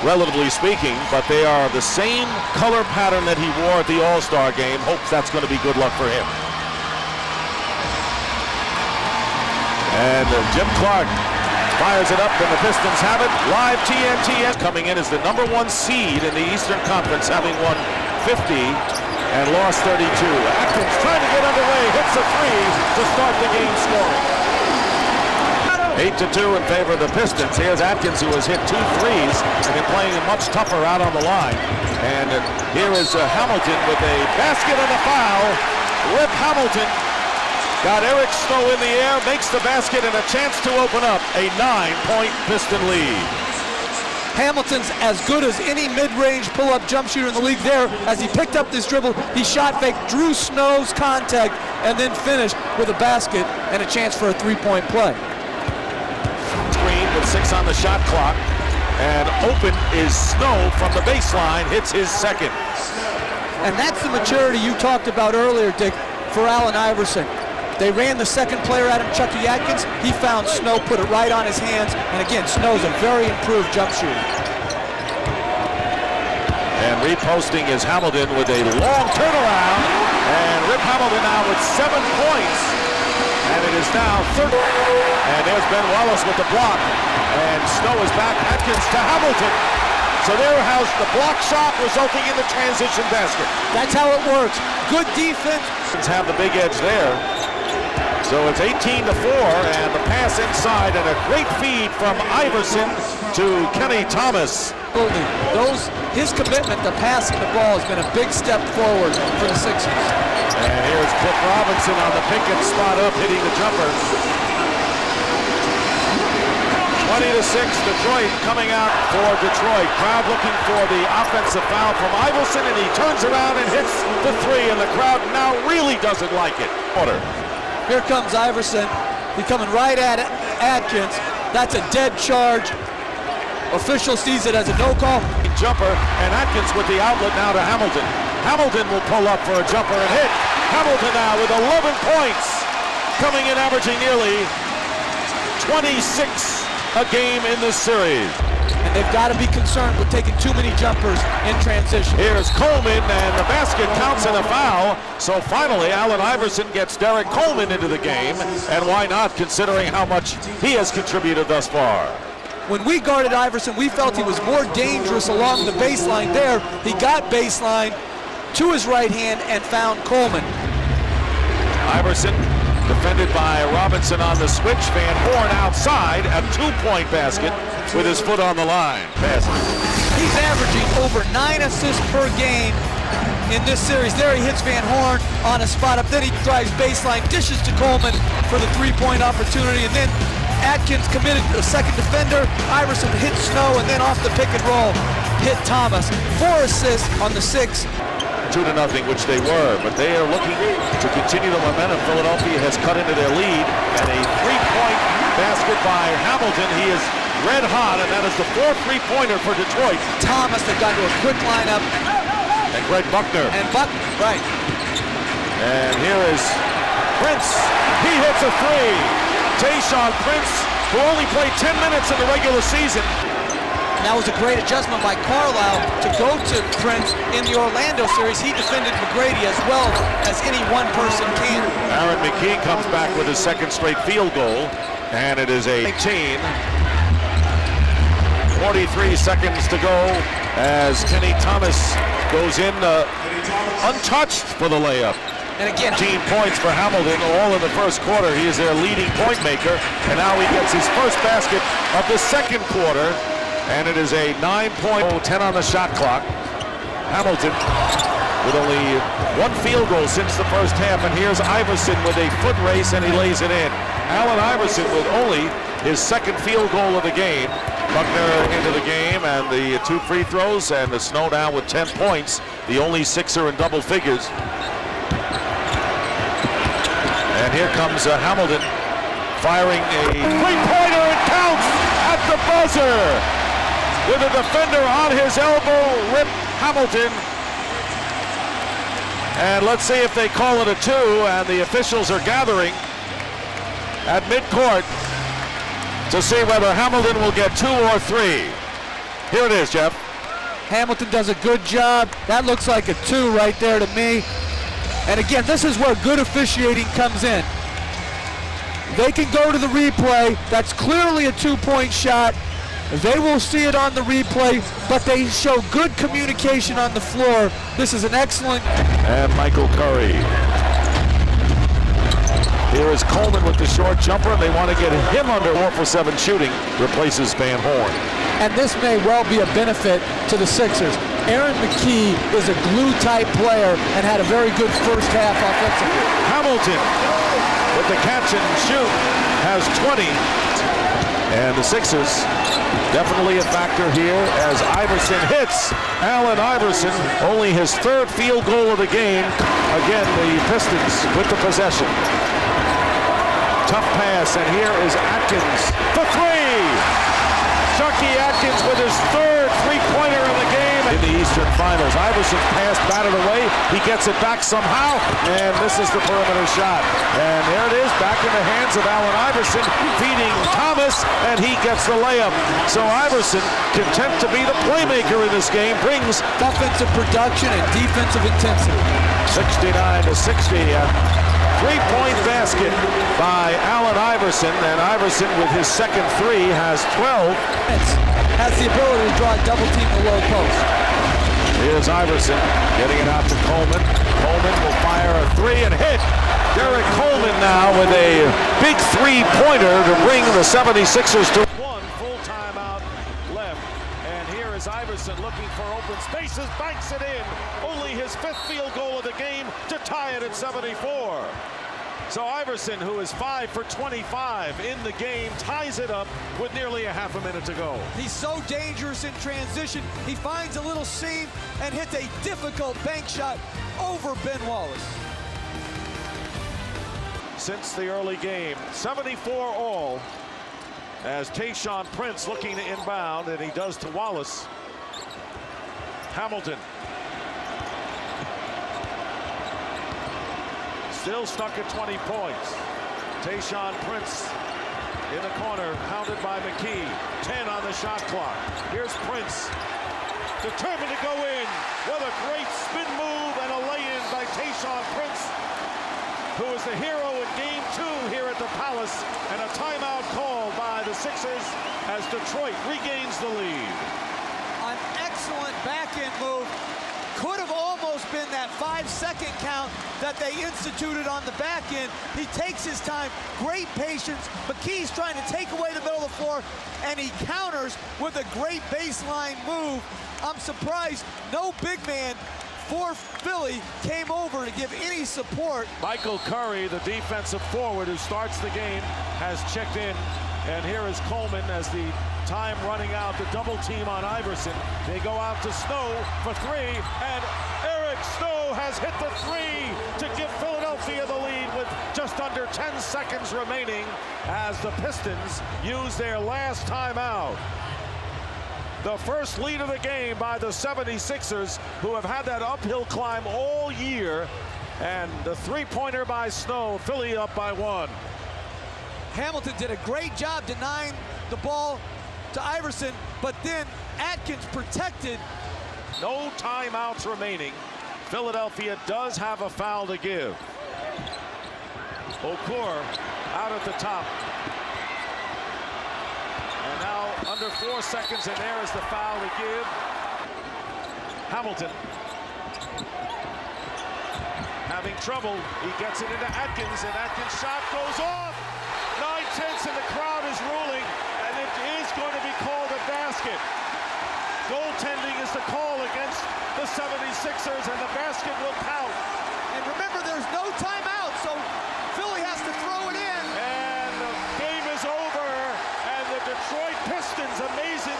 relatively speaking, but they are the same color pattern that he wore at the All-Star game. Hopes that's going to be good luck for him. And Jim Clark fires it up, and the Pistons have it. Live TNT coming in as the #1 seed in the Eastern Conference, having won 50 and lost 32. Atkins trying to get underway, hits a three to start the game scoring. 8-2 in favor of the Pistons. Here's Atkins, who has hit 2 threes and been playing much tougher out on the line. And here is Hamilton with a basket and a foul. Rip Hamilton got Eric Snow in the air, makes the basket, and a chance to open up a 9-point Piston lead. Hamilton's as good as any mid-range pull-up jump shooter in the league there. As he picked up this dribble, he shot fake, drew Snow's contact, and then finished with a basket and a chance for a 3-point play. Screen with 6 on the shot clock, and open is Snow from the baseline, hits his second. And that's the maturity you talked about earlier, Dick, for Allen Iverson. They ran the second player at him, Chucky Atkins. He found Snow, put it right on his hands, and again, Snow's a very improved jump shooter. And reposting is Hamilton with a long turnaround, and Rip Hamilton now with 7 points, and it is now 30. And there's Ben Wallace with the block, and Snow is back. Atkins to Hamilton. So there has the block shot resulting in the transition basket. That's how it works. Good defense. Have the big edge there. So it's 18-4, and the pass inside, and a great feed from Iverson to Kenny Thomas. His commitment to passing the ball has been a big step forward for the Sixers. And here's Cliff Robinson on the pick and spot up, hitting the jumper. 20-6, Detroit coming out for Detroit. Crowd looking for the offensive foul from Iverson, and he turns around and hits the three, and the crowd now really doesn't like it. Here comes Iverson. He's coming right at Atkins. That's a dead charge. Official sees it as a no call. Jumper, and Atkins with the outlet now to Hamilton. Hamilton will pull up for a jumper and hit. Hamilton now with 11 points, coming in averaging nearly 26 a game in this series. And they've got to be concerned with taking too many jumpers in transition. Here's Coleman, and the basket counts in a foul. So finally, Allen Iverson gets Derek Coleman into the game, and why not, considering how much he has contributed thus far. When we guarded Iverson, we felt he was more dangerous along the baseline there. He got baseline to his right hand and found Coleman. Iverson defended by Robinson on the switch. Van Horn outside, a 2-point basket with his foot on the line. He's averaging over 9 assists per game in this series. There he hits Van Horn on a spot up. Then he drives baseline, dishes to Coleman for the 3-point opportunity. And then Atkins committed a second defender. Iverson hit Snow, and then off the pick and roll, hit Thomas. 4 assists on the 6. 2-0, which they were, but they are looking to continue the momentum. Philadelphia has cut into their lead, and a 3-point basket by Hamilton. He is red hot, and that is the 4th 3-pointer for Detroit. Thomas, they've got to a quick lineup. And Greg Buckner. And Buckner, right. And here is Prince. He hits a 3. Tayshaun Prince, who only played 10 minutes in the regular season. That was a great adjustment by Carlisle to go to Prince in the Orlando series. He defended McGrady as well as any one person can. Aaron McKee comes back with his 2nd straight field goal, and it is a 19. 43 seconds to go as Kenny Thomas goes in untouched for the layup. And again, 15 points for Hamilton, all in the first quarter. He is their leading point maker, and now he gets his first basket of the second quarter. And it is a 9-point, 10 on the shot clock. Hamilton with only 1 field goal since the first half. And here's Iverson with a foot race, and he lays it in. Allen Iverson with only his 2nd field goal of the game. Buckner into the game, and the 2 free throws, and the Snow down with 10 points. The only Sixer in double figures. And here comes Hamilton firing a 3-pointer. It counts at the buzzer. With a defender on his elbow, Rip Hamilton. And let's see if they call it a 2, and the officials are gathering at midcourt to see whether Hamilton will get 2 or 3. Here it is, Jeff. Hamilton does a good job. That looks like a 2 right there to me. And again, this is where good officiating comes in. They can go to the replay. That's clearly a 2-point shot. They will see it on the replay, but they show good communication on the floor. This is an excellent. And Michael Curry. Here is Coleman with the short jumper, and they want to get him under 4 for 7 shooting. Replaces Van Horn. And this may well be a benefit to the Sixers. Aaron McKee is a glue-type player and had a very good first half offensively. Hamilton with the catch and shoot has 20. And the Sixers definitely a factor here as Iverson hits. Allen Iverson, only his 3rd field goal of the game. Again, the Pistons with the possession. Tough pass, and here is Atkins for 3. Chucky Atkins with his 3rd three-pointer of the game in the Eastern Finals. Iverson's pass batted away. He gets it back somehow, and this is the perimeter shot. And there it is, back in the hands of Allen Iverson, feeding Thomas, and he gets the layup. So Iverson, content to be the playmaker in this game, brings offensive production and defensive intensity. 69-60. 3-point basket by Allen Iverson, and Iverson with his 2nd 3 has 12. Has the ability to draw a double team in the low post. Here's Iverson getting it out to Coleman. Coleman will fire a 3 and hit. Derek Coleman now with a big 3-pointer to bring the 76ers to 1 full timeout left. And here is Iverson looking for open spaces, banks it in. Only his 5th field goal of the game to tie it at 74. So Iverson, who is 5 for 25 in the game, ties it up with nearly a half a minute to go. He's so dangerous in transition. He finds a little seam and hits a difficult bank shot over Ben Wallace. Since the early game, 74 all, as Tayshaun Prince looking to inbound, and he does to Wallace. Hamilton. Still stuck at 20 points. Tayshaun Prince in the corner, pounded by McKee. 10 on the shot clock. Here's Prince, determined to go in. What a great spin move and a lay-in by Tayshaun Prince, who is the hero in Game 2 here at the Palace, and a timeout called by the Sixers as Detroit regains the lead. An excellent back-end move. Could have almost been that 5-second count that they instituted on the back end. He takes his time, great patience. McKee's trying to take away the middle of the floor, and he counters with a great baseline move. I'm surprised no big man for Philly came over to give any support. Michael Curry, the defensive forward who starts the game, has checked in. And here is Coleman as the time running out, the double team on Iverson. They go out to Snow for 3, and Eric Snow has hit the 3 to give Philadelphia the lead with just under 10 seconds remaining as the Pistons use their last timeout. The first lead of the game by the 76ers, who have had that uphill climb all year, and the 3-pointer by Snow, Philly up by 1. Hamilton did a great job denying the ball to Iverson, but then Atkins protected. No timeouts remaining. Philadelphia does have a foul to give. Okur out at the top. And now under 4 seconds, and there is the foul to give. Hamilton having trouble. He gets it into Atkins, and Atkins' shot goes off. 9/10, and the crowd is ruling, and it is going to be called a basket. Goaltending is the call against the 76ers, and the basket will count. And remember, there's no timeout, so Philly has to throw it in. And the game is over, and the Detroit Pistons, amazing